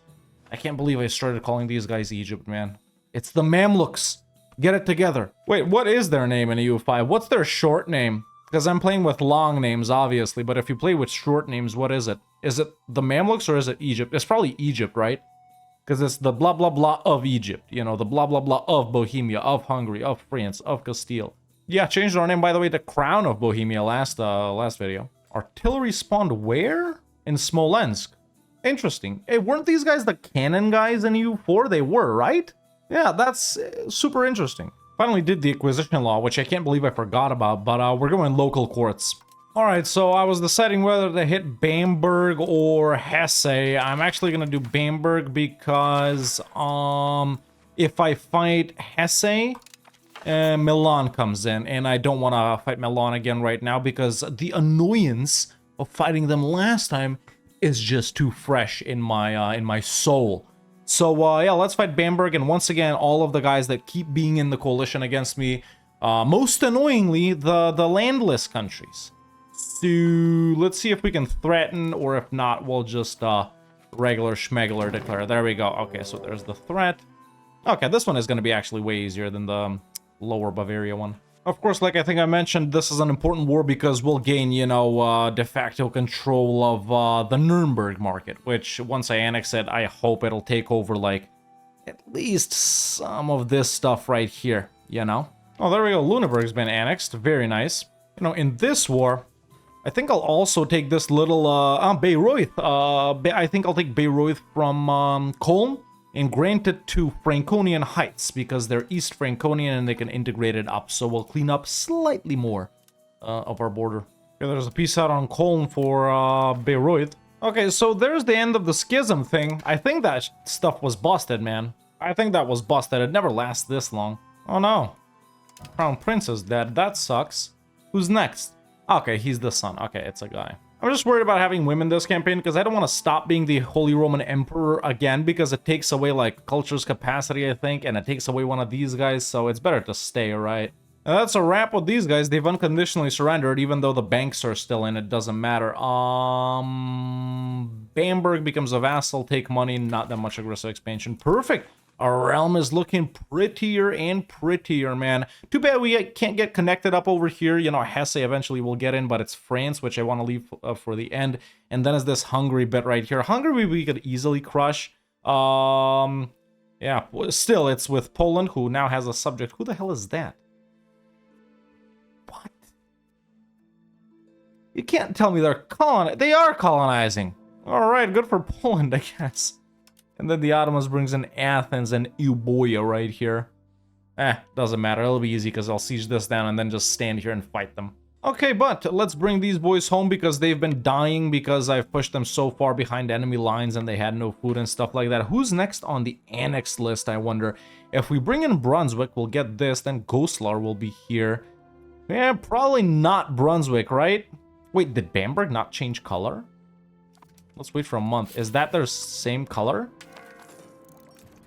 I can't believe I started calling these guys Egypt, man. It's the Mamluks. Get it together. Wait, what is their name in EU5? What's their short name? Because I'm playing with long names, obviously, but if you play with short names, what is it? Is it the Mamluks or is it Egypt? It's probably Egypt, right? Because it's the blah blah blah of Egypt, you know, the blah blah blah of Bohemia, of Hungary, of France, of Castile. Yeah, changed our name, by the way, to Crown of Bohemia last video. Artillery spawned where? In Smolensk. Interesting. Hey, weren't these guys the cannon guys in EU4? They were, right? Yeah, that's super interesting. Finally did the acquisition law, which I can't believe I forgot about, but we're going local courts. Alright, so I was deciding whether to hit Bamberg or Hesse. I'm actually gonna do Bamberg because, if I fight Hesse, Milan comes in, and I don't want to fight Milan again right now because the annoyance of fighting them last time is just too fresh in my soul. So, yeah, let's fight Bamberg, and once again, all of the guys that keep being in the coalition against me, most annoyingly, the landless countries. So, let's see if we can threaten, or if not, we'll just, regular schmegler declare. There we go. Okay, so there's the threat. Okay, this one is going to be actually way easier than the lower Bavaria one. Of course, like I think I mentioned, this is an important war because we'll gain, you know, de facto control of the Nuremberg market, which once I annex it, I hope it'll take over, like, at least some of this stuff right here, you know? Oh, there we go. Lüneburg's been annexed. Very nice. You know, in this war, I think I'll also take this little, Bayreuth. I think I'll take Bayreuth from, Cologne and grant it to Franconian Heights because they're East Franconian and they can integrate it up. So we'll clean up slightly more of our border. Okay, there's a piece out on Cologne for Bayreuth. Okay, so there's the end of the schism thing. I think that stuff was busted, man. I think that was busted. It never lasts this long. Oh no. Crown Prince is dead. That sucks. Who's next? Okay, he's the son. Okay, it's a guy. I'm just worried about having women this campaign because I don't want to stop being the Holy Roman Emperor again because it takes away, like, culture's capacity, I think, and it takes away one of these guys, so it's better to stay, alright? And that's a wrap with these guys. They've unconditionally surrendered, even though the banks are still in. It doesn't matter. Bamberg becomes a vassal, take money, not that much aggressive expansion. Perfect! Our realm is looking prettier and prettier, man. Too bad we can't get connected up over here. You know, Hesse eventually will get in, but it's France, which I want to leave for the end. And then is this Hungary bit right here. Hungary we could easily crush. Yeah, still, it's with Poland, who now has a subject. Who the hell is that? What? You can't tell me they are colonizing. All right, good for Poland, I guess. And then the Ottomans brings in Athens and Euboea right here. Doesn't matter. It'll be easy because I'll siege this down and then just stand here and fight them. Okay, but let's bring these boys home because they've been dying because I've pushed them so far behind enemy lines and they had no food and stuff like that. Who's next on the annexed list, I wonder? If we bring in Brunswick, we'll get this. Then Goslar will be here. Yeah, probably not Brunswick, right? Wait, did Bamberg not change color? Let's wait for a month. Is that their same color?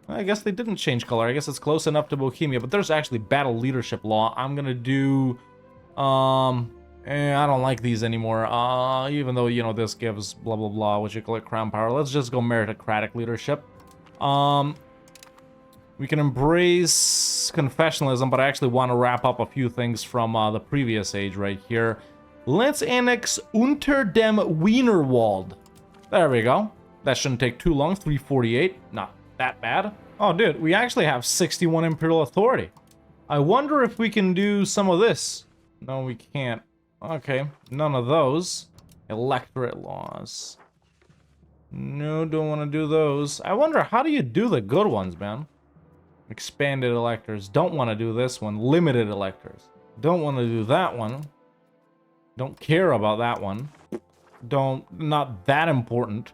I guess they didn't change color. I guess it's close enough to Bohemia, but there's actually battle leadership law. I'm gonna do, I don't like these anymore. Even though, you know, this gives blah, blah, blah, what you call it, crown power. Let's just go meritocratic leadership. We can embrace confessionalism, but I actually want to wrap up a few things from the previous age right here. Let's annex Unter dem Wienerwald. There we go. That shouldn't take too long. 348. Not that bad. Oh, dude, we actually have 61 imperial authority. I wonder if we can do some of this. No, we can't. Okay, none of those. Electorate laws. No, don't want to do those. I wonder, how do you do the good ones, man? Expanded electors. Don't want to do this one. Limited electors. Don't want to do that one. Don't care about that one. Not that important.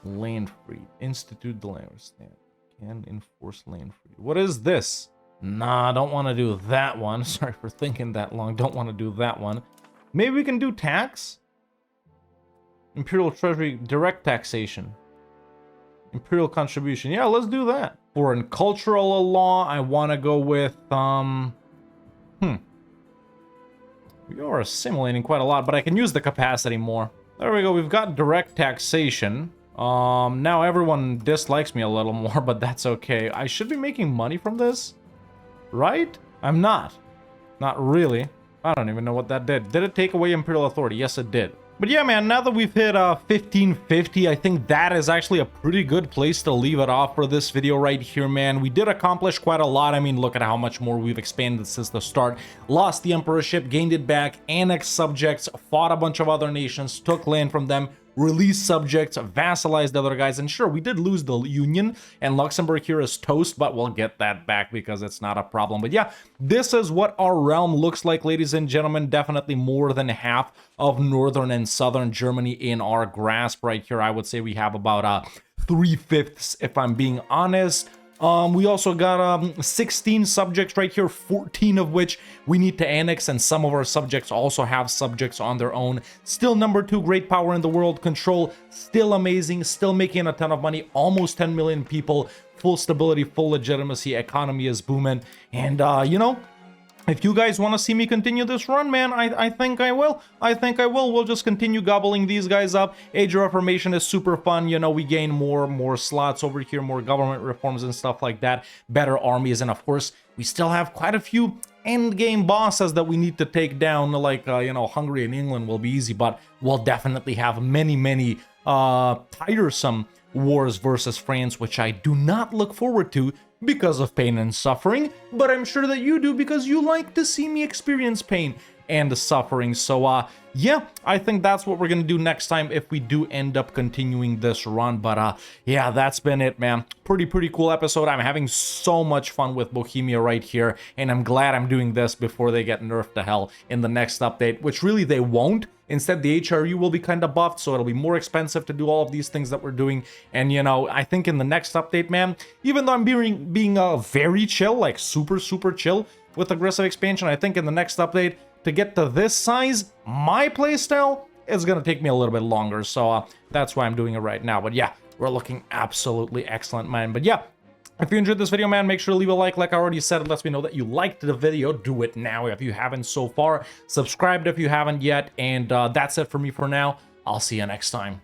Land free. Institute the land stand. Can enforce land free. What is this? Nah, don't want to do that one. Sorry for thinking that long. Don't want to do that one. Maybe we can do tax? Imperial Treasury direct taxation. Imperial contribution. Yeah, let's do that. Foreign cultural law, I want to go with, We are assimilating quite a lot, but I can use the capacity more. There we go, we've got direct taxation. Now everyone dislikes me a little more, but that's okay. I should be making money from this, right? I'm not. Not really. I don't even know what that did. Did it take away Imperial authority? Yes, it did. But yeah, man, now that we've hit 1550, I think that is actually a pretty good place to leave it off for this video right here, man. We did accomplish quite a lot. I mean, look at how much more we've expanded since the start. Lost the emperorship, gained it back, annexed subjects, fought a bunch of other nations, took land from them, released subjects, vassalized other guys, and sure, we did lose the Union, and Luxembourg here is toast, but we'll get that back because it's not a problem. But yeah, this is what our realm looks like, ladies and gentlemen. Definitely more than half of northern and southern Germany in our grasp right here. I would say we have about 3/5, if I'm being honest. We also got 16 subjects right here, 14 of which we need to annex, and some of our subjects also have subjects on their own. Still number 2 great power in the world, control still amazing, still making a ton of money, almost 10 million people, full stability, full legitimacy, economy is booming, and you know, if you guys want to see me continue this run, man, I think I will. I think I will. We'll just continue gobbling these guys up. Age of Reformation is super fun. You know, we gain more slots over here, more government reforms and stuff like that, better armies, and of course, we still have quite a few end-game bosses that we need to take down, like, you know, Hungary and England will be easy, but we'll definitely have many tiresome wars versus France, which I do not look forward to because of pain and suffering, but I'm sure that you do because you like to see me experience pain and suffering. So yeah, I think that's what we're gonna do next time if we do end up continuing this run. But yeah, that's been it, man. Pretty cool episode. I'm having so much fun with Bohemia right here, and I'm glad I'm doing this before they get nerfed to hell in the next update, which really they won't. Instead, the HRE will be kind of buffed, so it'll be more expensive to do all of these things that we're doing. And, you know, I think in the next update, man, even though I'm being very chill, like super chill with aggressive expansion, I think in the next update, to get to this size, my playstyle is going to take me a little bit longer. So that's why I'm doing it right now. But yeah, we're looking absolutely excellent, man. But yeah, if you enjoyed this video, man, make sure to leave a like I already said. It lets me know that you liked the video. Do it now if you haven't so far. Subscribe if you haven't yet. And that's it for me for now. I'll see you next time.